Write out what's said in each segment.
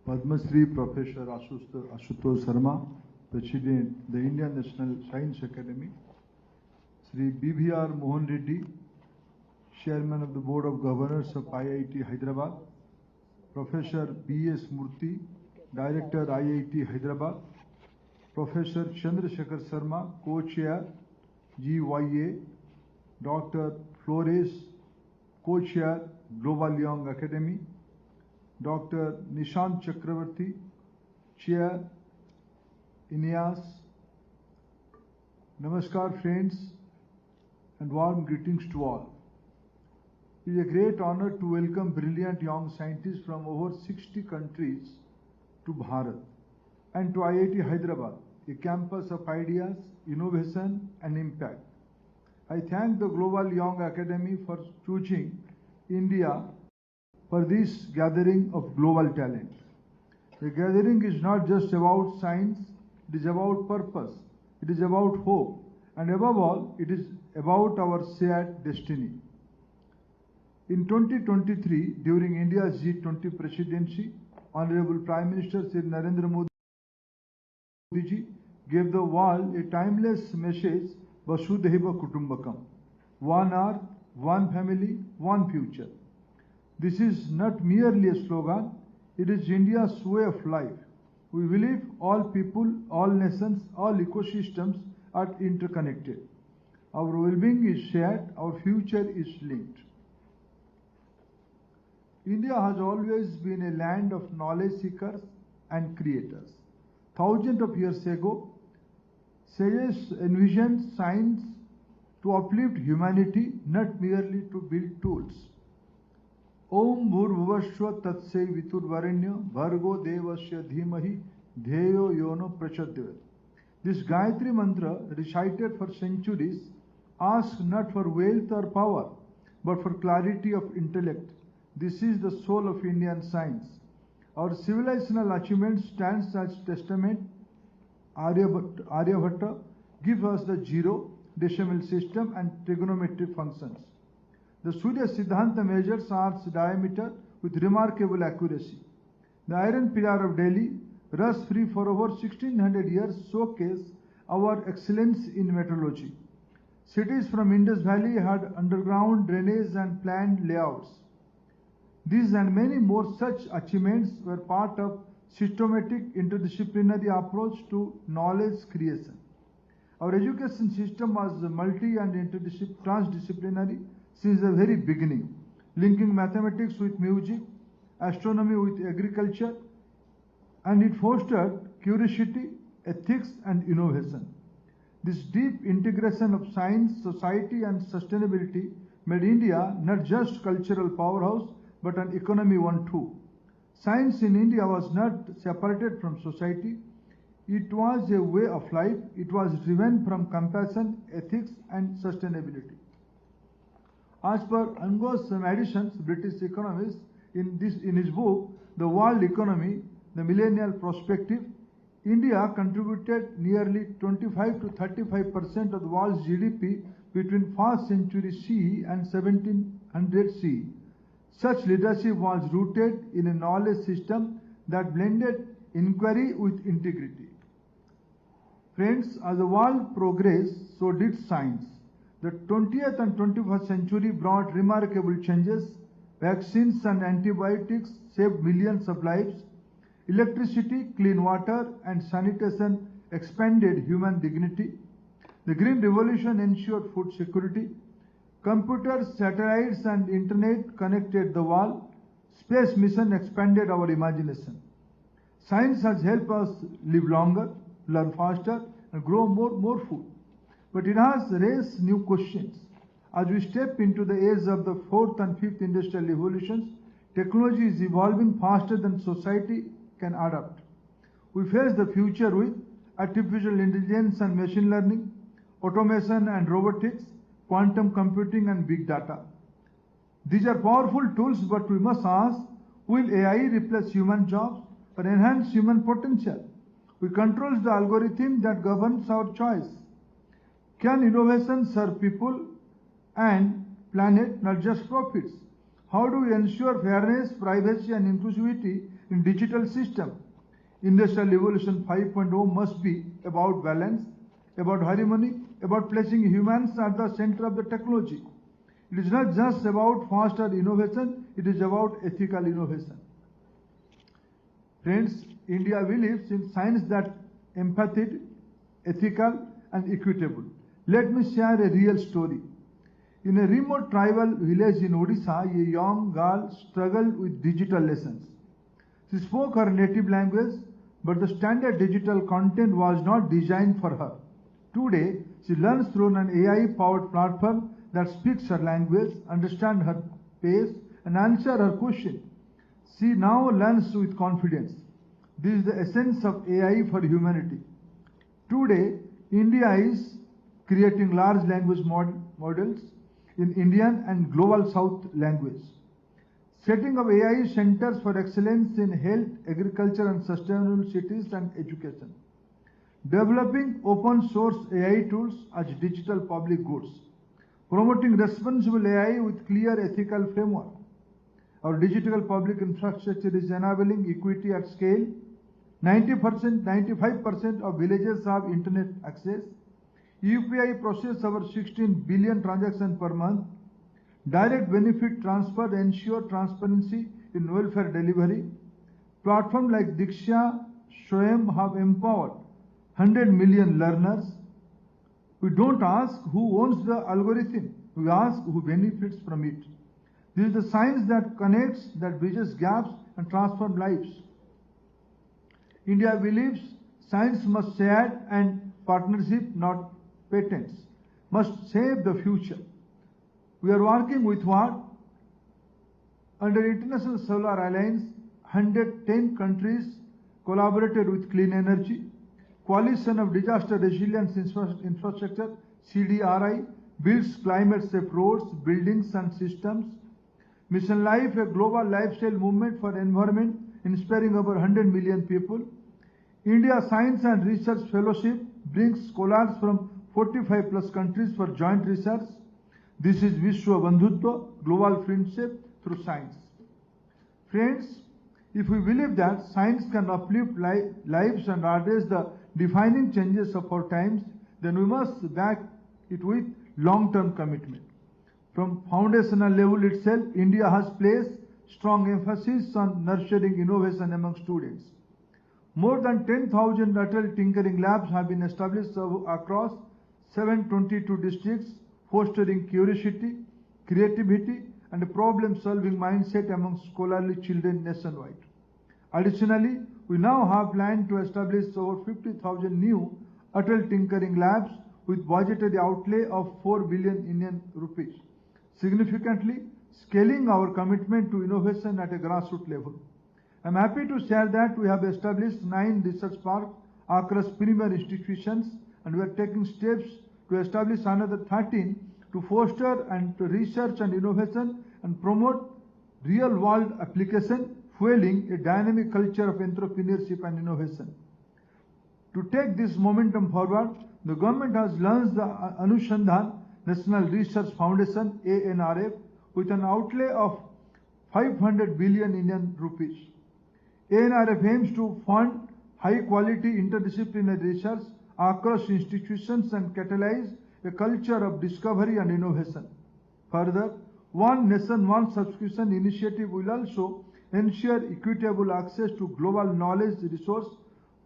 Padma Shri Professor Ashutosh Sharma, President, the Indian National Science Academy, Shri B.V.R. Mohan Reddy, Chairman of the Board of Governors of IIT Hyderabad, Professor B.S. Murthy, Director IIT Hyderabad, Professor Chandrasekhar Sharma, Co-Chair GYA, Dr. Flores, Co-Chair Global Young Academy, Dr. Nishant Chakravarti, Chair INEAS. Namaskar friends and warm greetings to all. It is a great honor to welcome brilliant young scientists from over 60 countries to Bharat and to IIT Hyderabad, a campus of ideas, innovation and impact. I thank the Global Young Academy for choosing India for this gathering of global talent. The gathering is not just about science, it is about purpose, it is about hope, and above all, it is about our shared destiny. In 2023, during India's G20 presidency, Honorable Prime Minister Shri Narendra Modi ji gave the world a timeless message, Vasudhaiva Kutumbakam, one earth, one family, one future. This is not merely a slogan, it is India's way of life. We believe all people, all nations, all ecosystems are interconnected. Our well-being is shared, our future is linked. India has always been a land of knowledge seekers and creators. Thousands of years ago, sages envisioned science to uplift humanity, not merely to build tools. Om Bhurvuvasva Tatsai Viturvaranya Bhargo Devasya Dhimahi Dheyo Yono Prachodayat. This Gayatri mantra, recited for centuries, asks not for wealth or power, but for clarity of intellect. This is the soul of Indian science. Our civilizational achievement stands as testament. Aryabhatta gives us the zero, decimal system and trigonometric functions. The Surya Siddhanta measures Earth's diameter with remarkable accuracy. The Iron Pillar of Delhi, rust-free for over 1600 years, showcase our excellence in metallurgy. Cities from Indus Valley had underground drainage and planned layouts. These and many more such achievements were part of systematic interdisciplinary approach to knowledge creation. Our education system was multi and transdisciplinary since the very beginning, linking mathematics with music, astronomy with agriculture, and it fostered curiosity, ethics, and innovation. This deep integration of science, society, and sustainability made India not just cultural powerhouse, but an economy one too. Science in India was not separated from society. It was a way of life. It was driven from compassion, ethics, and sustainability. As per Angus Madison's British economist, in his book, The World Economy, The Millennial Perspective, India contributed nearly 25 to 35% of the world's GDP between 1st century CE and 1700 CE. Such leadership was rooted in a knowledge system that blended inquiry with integrity. Friends, as the world progressed, so did science. The 20th and 21st century brought remarkable changes. Vaccines and antibiotics saved millions of lives. Electricity, clean water, and sanitation expanded human dignity. The Green Revolution ensured food security. Computers, satellites, and internet connected the world. Space mission expanded our imagination. Science has helped us live longer, learn faster, and grow more food. But it has raised new questions. As we step into the age of the 4th and 5th industrial revolutions, technology is evolving faster than society can adapt. We face the future with artificial intelligence and machine learning, automation and robotics, quantum computing and big data. These are powerful tools, but we must ask, will AI replace human jobs or enhance human potential? We control the algorithm that governs our choice. Can innovation serve people and planet, not just profits? How do we ensure fairness, privacy and inclusivity in digital system? Industrial Revolution 5.0 must be about balance, about harmony, about placing humans at the center of the technology. It is not just about faster innovation, it is about ethical innovation. Friends, India believes in science that empathetic, ethical and equitable. Let me share a real story. In a remote tribal village in Odisha, a young girl struggled with digital lessons. She spoke her native language, but the standard digital content was not designed for her. Today, she learns through an AI-powered platform that speaks her language, understands her pace, and answers her question. She now learns with confidence. This is the essence of AI for humanity. Today, India is creating large language models in Indian and Global South language. Setting up AI centers for excellence in health, agriculture and sustainable cities and education. Developing open source AI tools as digital public goods. Promoting responsible AI with clear ethical framework. Our digital public infrastructure is enabling equity at scale. 90%, 95% of villages have internet access. UPI process over 16 billion transactions per month. Direct benefit transfer ensure transparency in welfare delivery. Platforms like Diksha, Swayam have empowered 100 million learners. We don't ask who owns the algorithm, we ask who benefits from it. This is the science that connects, that bridges gaps and transforms lives. India believes science must share and partnership, not patents, must save the future. We are working with what? Under International Solar Alliance, 110 countries collaborated with clean energy. Coalition of Disaster Resilience Infrastructure, CDRI, builds climate-safe roads, buildings and systems. Mission Life, a global lifestyle movement for environment, inspiring over 100 million people. India Science and Research Fellowship brings scholars from 45 plus countries for joint research. This is Vishwa Bandhutva, global friendship through science. Friends, if we believe that science can uplift lives and address the defining changes of our times, then we must back it with long-term commitment. From foundational level itself, India has placed strong emphasis on nurturing innovation among students. More than 10,000 adult tinkering labs have been established across 722 districts, fostering curiosity, creativity, and a problem-solving mindset among scholarly children nationwide. Additionally, we now have planned to establish over 50,000 new adult tinkering labs with budgetary outlay of 4 billion Indian rupees, significantly scaling our commitment to innovation at a grassroots level. I am happy to share that we have established 9 research parks across premier institutions, and we are taking steps to establish another 13 to foster and to research and innovation and promote real-world application, fueling a dynamic culture of entrepreneurship and innovation. To take this momentum forward, the government has launched the Anushandhan National Research Foundation (ANRF) with an outlay of 500 billion Indian rupees. ANRF aims to fund high-quality interdisciplinary research across institutions and catalyze a culture of discovery and innovation. Further, One Nation, One Subscription initiative will also ensure equitable access to global knowledge resource,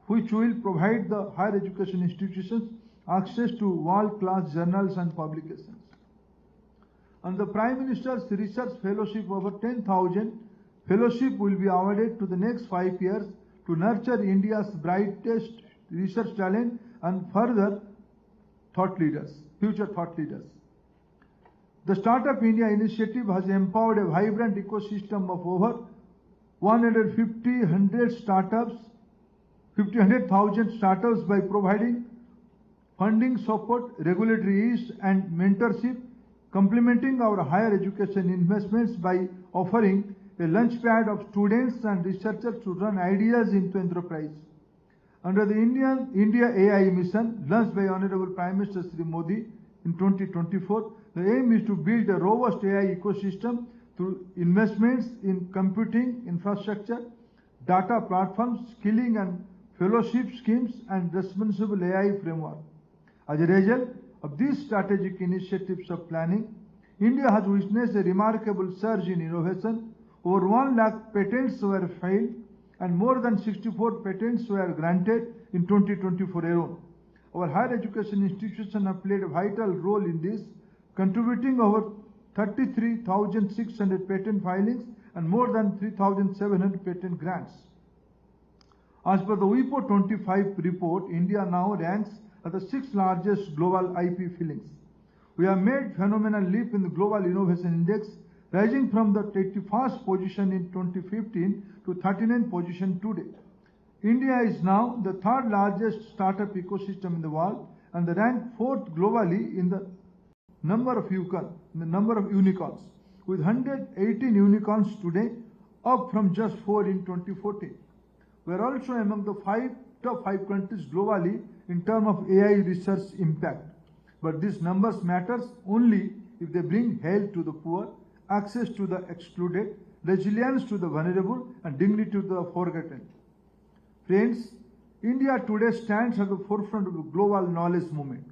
which will provide the higher education institutions access to world-class journals and publications. On the Prime Minister's Research Fellowship, over 10,000 fellowship will be awarded to the next 5 years to nurture India's brightest research talent and further future thought leaders. The Startup India initiative has empowered a vibrant ecosystem of over 100,000 startups by providing funding support, regulatory ease and mentorship, complementing our higher education investments by offering a launchpad of students and researchers to run ideas into enterprise. Under the India AI mission launched by Honorable Prime Minister Shri Modi in 2024, the aim is to build a robust AI ecosystem through investments in computing infrastructure, data platforms, skilling and fellowship schemes, and responsible AI framework. As a result of these strategic initiatives of planning, India has witnessed a remarkable surge in innovation. Over 1 lakh patents were filed and more than 64 patents were granted in 2024 alone. Our higher education institutions have played a vital role in this, contributing over 33,600 patent filings and more than 3,700 patent grants. As per the WIPO 25 report, India now ranks as the 6th largest global IP filings. We have made phenomenal leap in the Global Innovation Index, rising from the 81st position in 2015 to 39th position today. India is now the 3rd largest startup ecosystem in the world and the rank 4th globally in the number of unicorns, with 118 unicorns today, up from just 4 in 2014. We are also among the top 5 countries globally in terms of AI research impact. But these numbers matters only if they bring health to the poor, access to the excluded, resilience to the vulnerable, and dignity to the forgotten. Friends, India today stands at the forefront of the global knowledge movement.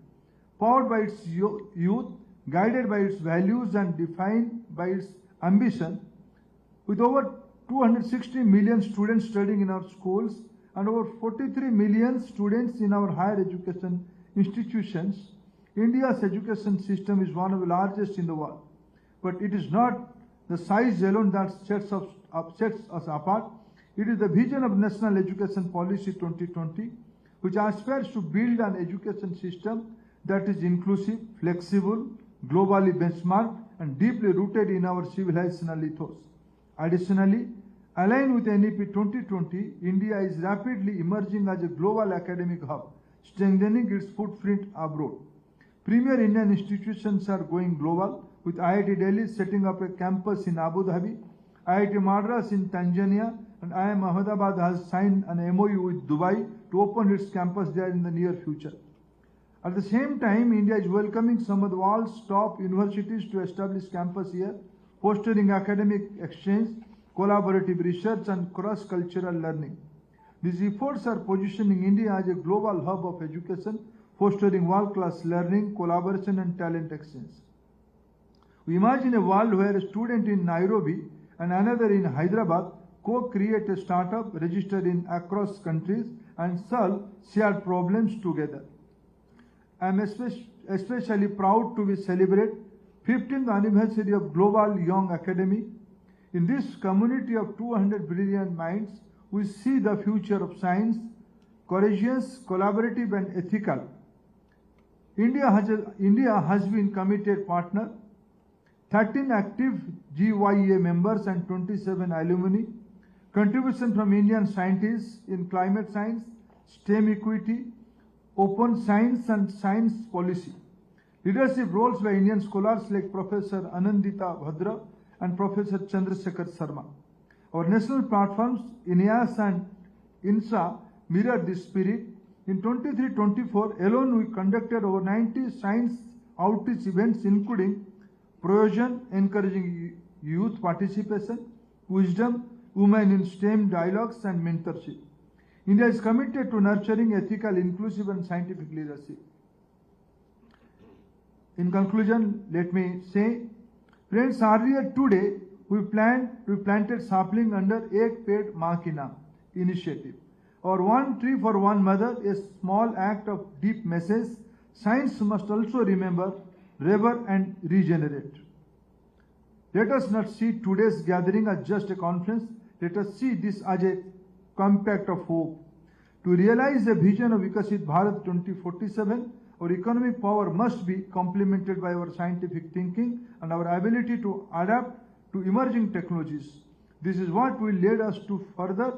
Powered by its youth, guided by its values, and defined by its ambition, with over 260 million students studying in our schools and over 43 million students in our higher education institutions, India's education system is one of the largest in the world. But it is not the size alone that sets us apart. It is the vision of National Education Policy 2020, which aspires to build an education system that is inclusive, flexible, globally benchmarked, and deeply rooted in our civilizational ethos. Additionally, aligned with NEP 2020, India is rapidly emerging as a global academic hub, strengthening its footprint abroad. Premier Indian institutions are going global, with IIT Delhi setting up a campus in Abu Dhabi, IIT Madras in Tanzania, and IIM Ahmedabad has signed an MOU with Dubai to open its campus there in the near future. At the same time, India is welcoming some of the world's top universities to establish campus here, fostering academic exchange, collaborative research, and cross-cultural learning. These efforts are positioning India as a global hub of education, fostering world-class learning, collaboration, and talent exchange. We imagine a world where a student in Nairobi and another in Hyderabad co-create a startup registered in across countries and solve shared problems together. I am especially proud to celebrate 15th anniversary of Global Young Academy. In this community of 200 brilliant minds, we see the future of science, courageous, collaborative, and ethical. India has been committed partner, 13 active GYA members and 27 alumni, contribution from Indian scientists in climate science, STEM equity, open science and science policy. Leadership roles by Indian scholars like Professor Anandita Bhadra and Professor Chandrasekhar Sharma. Our national platforms, INEAS and INSA, mirror this spirit. In 23-24 alone, we conducted over 90 science outreach events, including Proyojan, encouraging youth participation, Wisdom, Women in STEM dialogues, and mentorship. India is committed to nurturing ethical, inclusive, and scientific leadership. In conclusion, let me say, friends, earlier today, we planted sapling under Ek Ped Maa Ki Naam initiative. Our One Tree for One Mother, a small act of deep message. Science must also remember, revere, and regenerate. Let us not see today's gathering as just a conference. Let us see this as a compact of hope. To realize the vision of Vikasit Bharat 2047, our economic power must be complemented by our scientific thinking and our ability to adapt to emerging technologies. This is what will lead us to further,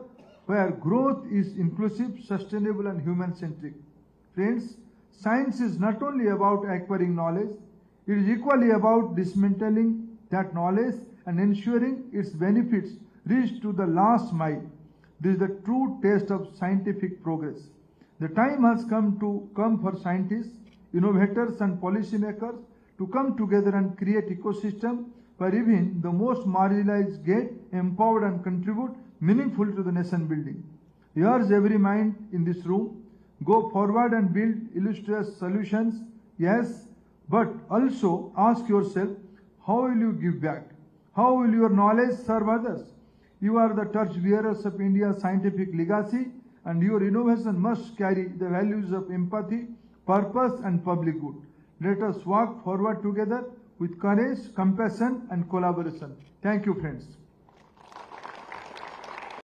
where growth is inclusive, sustainable, and human-centric. Friends, science is not only about acquiring knowledge, it is equally about dismantling that knowledge and ensuring its benefits reach to the last mile. This is the true test of scientific progress. The time has come for scientists, innovators, and policymakers to come together and create ecosystem where even the most marginalized get empowered and contribute meaningfully to the nation building. Urge every mind in this room, go forward and build illustrious solutions, yes, but also ask yourself, how will you give back? How will your knowledge serve others? You are the torchbearers of India's scientific legacy, and your innovation must carry the values of empathy, purpose, and public good. Let us walk forward together with courage, compassion, and collaboration. Thank you, friends.